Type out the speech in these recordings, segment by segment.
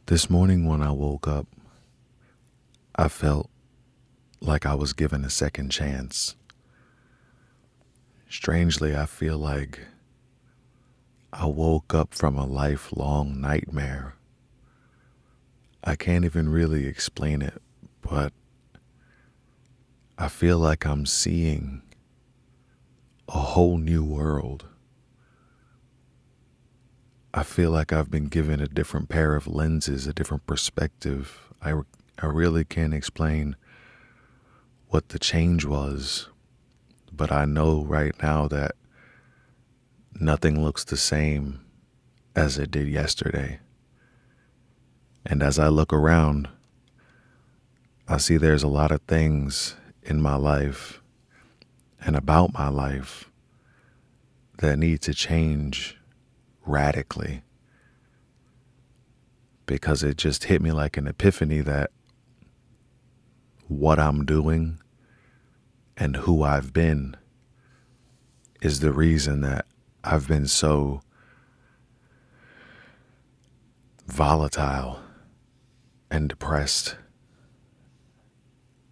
This morning when I woke up, I felt like I was given a second chance. Strangely, I feel like I woke up from a lifelong nightmare. I can't even really explain it, but I feel like I'm seeing a whole new world. I feel like I've been given a different pair of lenses, a different perspective. I really can't explain what the change was, but I know right now that nothing looks the same as it did yesterday. And as I look around, I see there's a lot of things in my life and about my life that need to change radically, because it just hit me like an epiphany that what I'm doing and who I've been is the reason that I've been so volatile and depressed.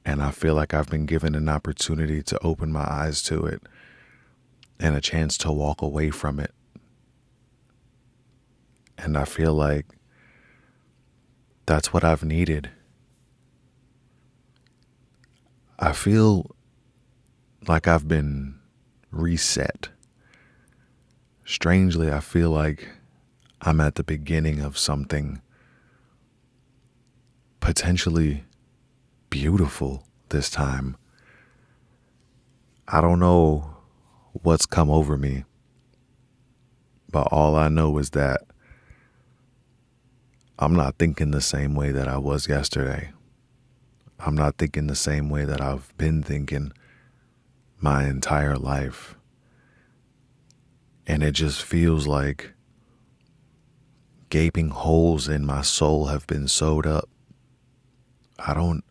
And I feel like I've been given an opportunity to open my eyes to it and a chance to walk away from it. And I feel like that's what I've needed. I feel like I've been reset. Strangely, I feel like I'm at the beginning of something potentially beautiful this time. I don't know what's come over me, but all I know is that I'm not thinking the same way that I was yesterday. I'm not thinking the same way that I've been thinking my entire life. And it just feels like gaping holes in my soul have been sewed up. I'm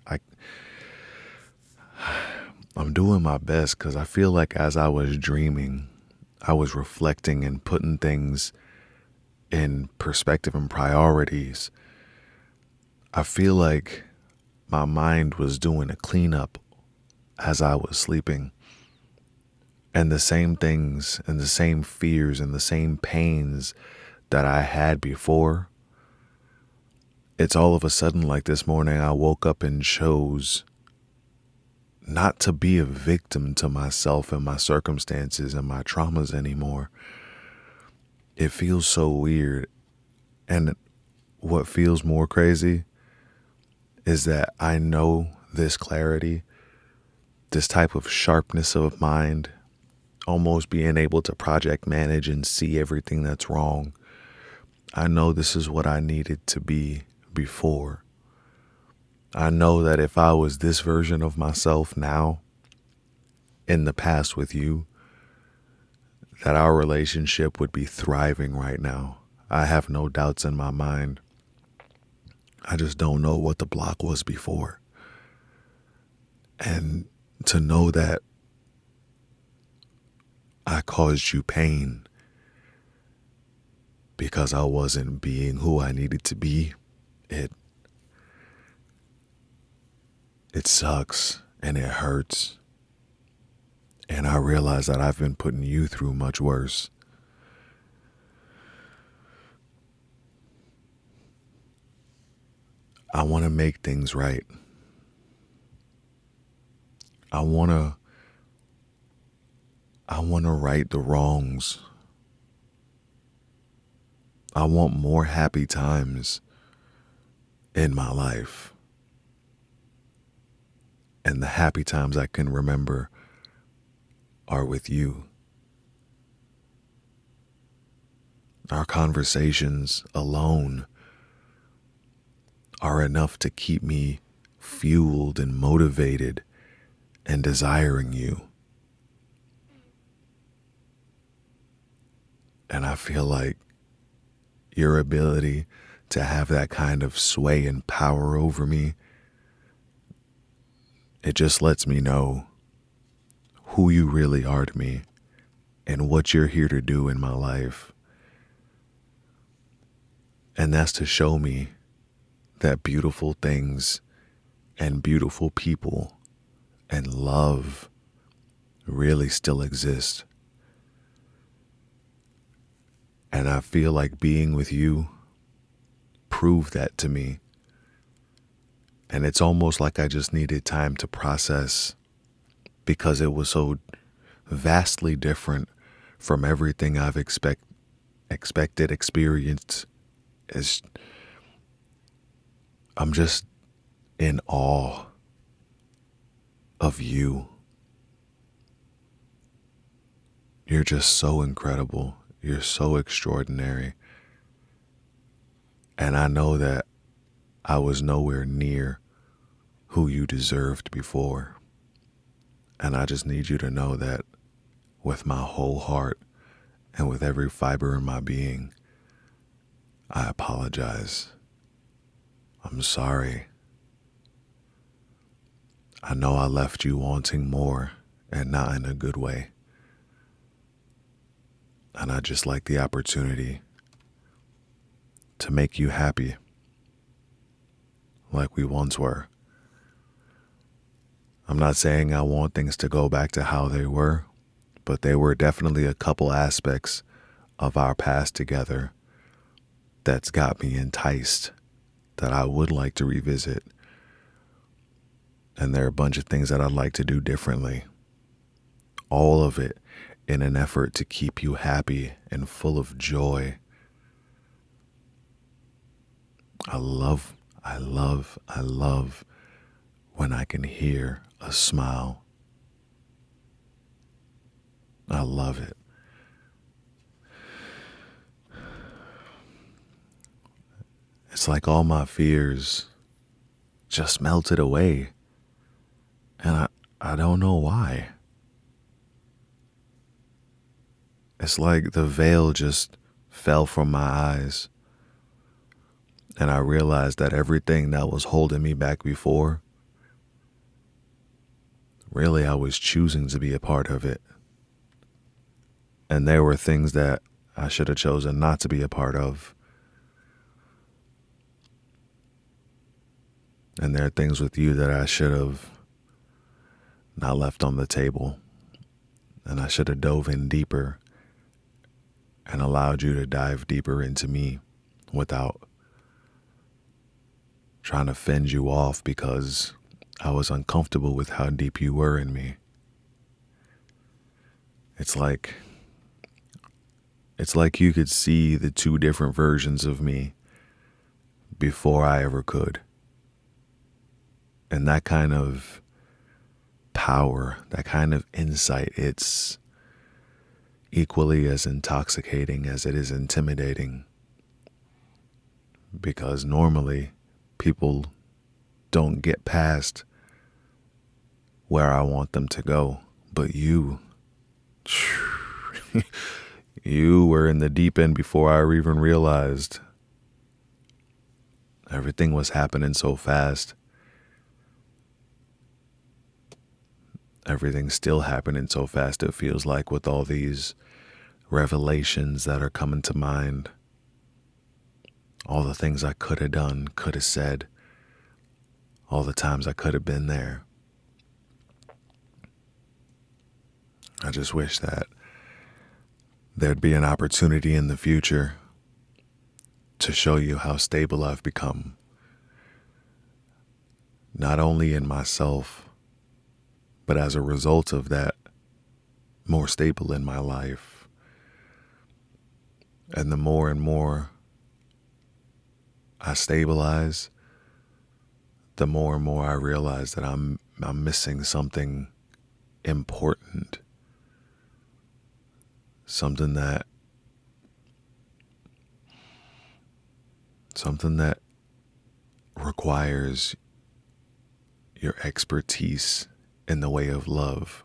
doing my best because I feel like as I was dreaming, I was reflecting and putting things in perspective and priorities. I feel like my mind was doing a cleanup as I was sleeping. And the same things and the same fears and the same pains that I had before, it's all of a sudden like this morning I woke up and chose not to be a victim to myself and my circumstances and my traumas anymore. It feels so weird. And what feels more crazy is that I know this clarity, this type of sharpness of mind, almost being able to project manage and see everything that's wrong. I know this is what I needed to be before. I know that if I was this version of myself now, in the past with you, that our relationship would be thriving right now. I have no doubts in my mind. I just don't know what the block was before. And to know that I caused you pain because I wasn't being who I needed to be, it sucks and it hurts. And I realize that I've been putting you through much worse. I want to make things right. I want to right the wrongs. I want more happy times in my life. And the happy times I can remember are with you. Our conversations alone are enough to keep me fueled and motivated and desiring you. And I feel like your ability to have that kind of sway and power over me, it just lets me know who you really are to me and what you're here to do in my life. And that's to show me that beautiful things and beautiful people and love really still exist. And I feel like being with you proved that to me. And it's almost like I just needed time to process because it was so vastly different from everything I've expected, experienced. As I'm just in awe of you. You're just so incredible. You're so extraordinary. And I know that I was nowhere near who you deserved before. And I just need you to know that with my whole heart and with every fiber in my being, I apologize. I'm sorry. I know I left you wanting more and not in a good way. And I just like the opportunity to make you happy like we once were. I'm not saying I want things to go back to how they were, but there were definitely a couple aspects of our past together that's got me enticed that I would like to revisit. And there are a bunch of things that I'd like to do differently. All of it in an effort to keep you happy and full of joy. I love when I can hear a smile. I love it. It's like all my fears just melted away. And I don't know why. It's like the veil just fell from my eyes. And I realized that everything that was holding me back before, really I was choosing to be a part of it. And there were things that I should have chosen not to be a part of. And there are things with you that I should have not left on the table. And I should have dove in deeper and allowed you to dive deeper into me without trying to fend you off because I was uncomfortable with how deep you were in me. It's like you could see the two different versions of me before I ever could. And that kind of power, that kind of insight, it's equally as intoxicating as it is intimidating. Because normally people don't get past where I want them to go. But you, you were in the deep end before I even realized. Everything was happening so fast. Everything's still happening so fast, it feels like, with all these revelations that are coming to mind. All the things I could have done, could have said. All the times I could have been there. I just wish that there'd be an opportunity in the future to show you how stable I've become. Not only in myself, but as a result of that, more stable in my life. And the more and more I stabilize, the more and more I realize that I'm missing something important. Something that requires your expertise in the way of love.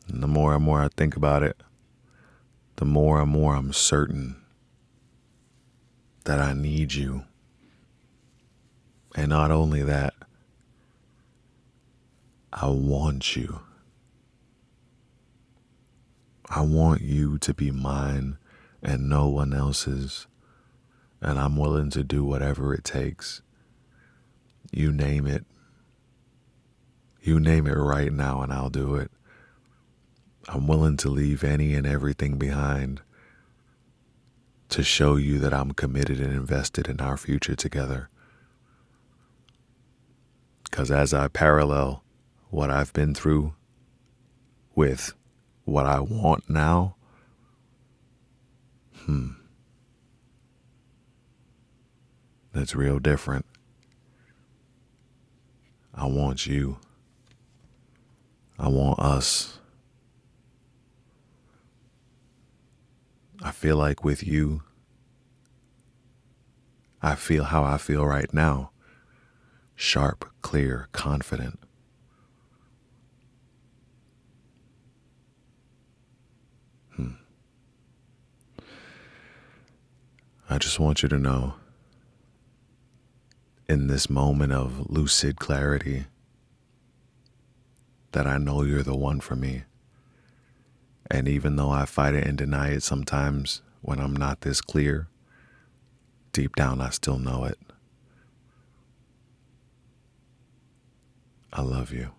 And the more and more I think about it, the more and more I'm certain that I need you. And not only that, I want you. I want you to be mine and no one else's. and I'm willing to do whatever it takes. You name it. You name it right now, and I'll do it. I'm willing to leave any and everything behind to show you that I'm committed and invested in our future together. Because as I parallel what I've been through with what I want now, it's real different. I want you. I want us. I feel like with you, I feel how I feel right now. Sharp, clear, confident. I just want you to know, in this moment of lucid clarity, that I know you're the one for me. And even though I fight it and deny it sometimes when I'm not this clear, deep down I still know it. I love you.